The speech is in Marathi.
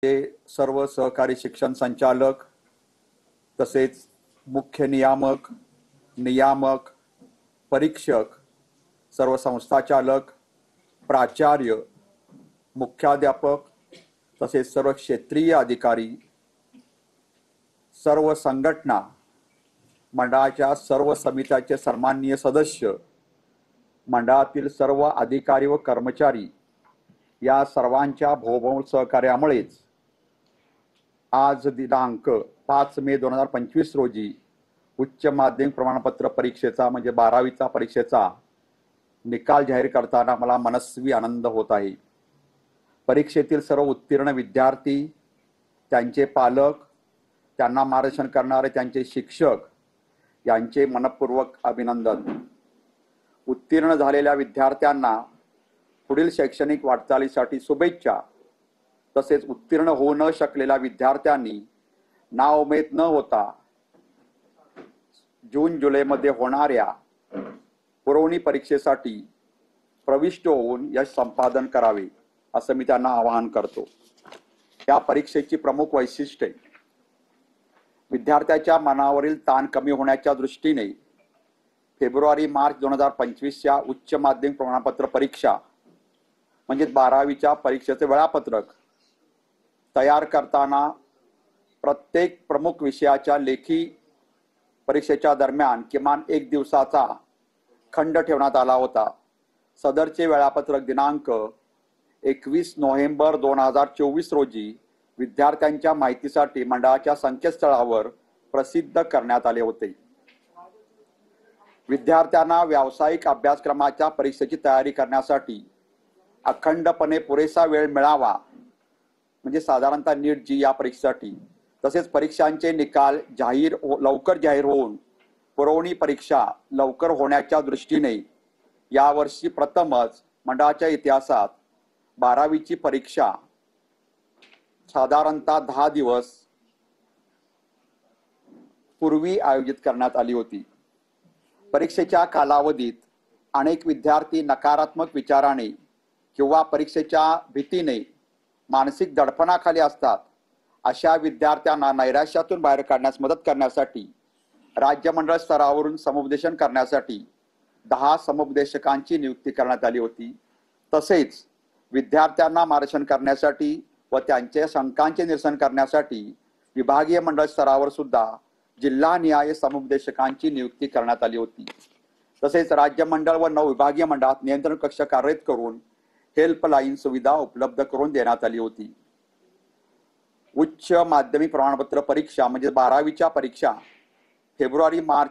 ते सर्व सहकारी शिक्षण संचालक तसेच मुख्य नियामक, नियामक, परीक्षक, सर्व संस्थाचालक, प्राचार्य, मुख्याध्यापक तसेच सर्व क्षेत्रीय अधिकारी, सर्व संघटना मंडळाच्या सर्व समित्याचे सन्माननीय सदस्य, मंडळातील सर्व अधिकारी व कर्मचारी या सर्वांच्या भोवभोव सहकार्यामुळेच आज दिनांक 5 मे 2025 रोजी उच्च माध्यमिक प्रमाणपत्र परीक्षेचा म्हणजे 12वीचा परीक्षेचा निकाल जाहीर करताना मला मनस्वी आनंद होत आहे। परीक्षेतील सर्व उत्तीर्ण विद्यार्थी, त्यांचे पालक, त्यांना मार्गदर्शन करणारे त्यांचे शिक्षक यांचे मनपूर्वक अभिनंदन। उत्तीर्ण झालेल्या विद्यार्थ्यांना पुढील शैक्षणिक वाटचालीसाठी शुभेच्छा। तसेच उत्तीर्ण होऊ न शकलेल्या विद्यार्थ्यांनी नाउमेद न होता जून जुलैमध्ये होणाऱ्या पुरवणी परीक्षेसाठी प्रविष्ट होऊन यश संपादन करावे असं मी त्यांना आवाहन करतो। या परीक्षेची प्रमुख वैशिष्ट्ये विद्यार्थ्याच्या मनावरील ताण कमी होण्याच्या दृष्टीने फेब्रुवारी-मार्च 2025 या उच्च माध्यमिक प्रमाणपत्र परीक्षा म्हणजे 12वीच्या परीक्षेचे वेळापत्रक तयार करताना प्रत्येक प्रमुख विषयाच्या लेखी परीक्षेच्या दरम्यान किमान 1 दिवसाचा खंड ठेवण्यात आला होता। सदरचे वेळापत्रक दिनांक 21 नोव्हेंबर 2024 रोजी विद्यार्थ्यांच्या माहितीसाठी मंडळाच्या संकेतस्थळावर प्रसिद्ध करण्यात आले होते। विद्यार्थ्यांना व्यावसायिक अभ्यासक्रमाच्या परीक्षेची तयारी करण्यासाठी अखंडपणे पुरेसा वेळ मिळावा म्हणजे साधारणतः नीट जी या परीक्षेसाठी तसेच परीक्षांचे निकाल लवकर जाहीर होऊन पुरवणी परीक्षा लवकर होण्याच्या दृष्टीने यावर्षी प्रथमच मंडळाच्या इतिहासात 12वीची परीक्षा साधारणतः 10 दिवस पूर्वी आयोजित करण्यात आली होती। परीक्षेच्या कालावधीत अनेक विद्यार्थी नकारात्मक विचाराने किंवा परीक्षेच्या भीतीने मानसिक दडपणाखाली असतात। अशा विद्यार्थ्यांना नैराश्यातून बाहेर काढण्यास मदत करण्यासाठी राज्य मंडळ स्तरावरून समुपदेशन करण्यासाठी 10 समुपदेशकांची नियुक्ती करण्यात आली होती। तसेच विद्यार्थ्यांना मार्गदर्शन करण्यासाठी व त्यांच्या शंकांचे निरसन करण्यासाठी विभागीय मंडळ स्तरावर सुद्धा जिल्हानिहाय समुपदेशकांची नियुक्ती करण्यात आली होती। तसेच राज्य मंडळ व 9 विभागीय मंडळात नियंत्रण कक्ष कार्यरत करून हेल्पलाईन सुविधा उपलब्ध करून देण्यात आली होती। उच्च माध्यमिक प्रमाणपत्र परीक्षा म्हणजे 12वीच्या परीक्षा फेब्रुवारी-मार्च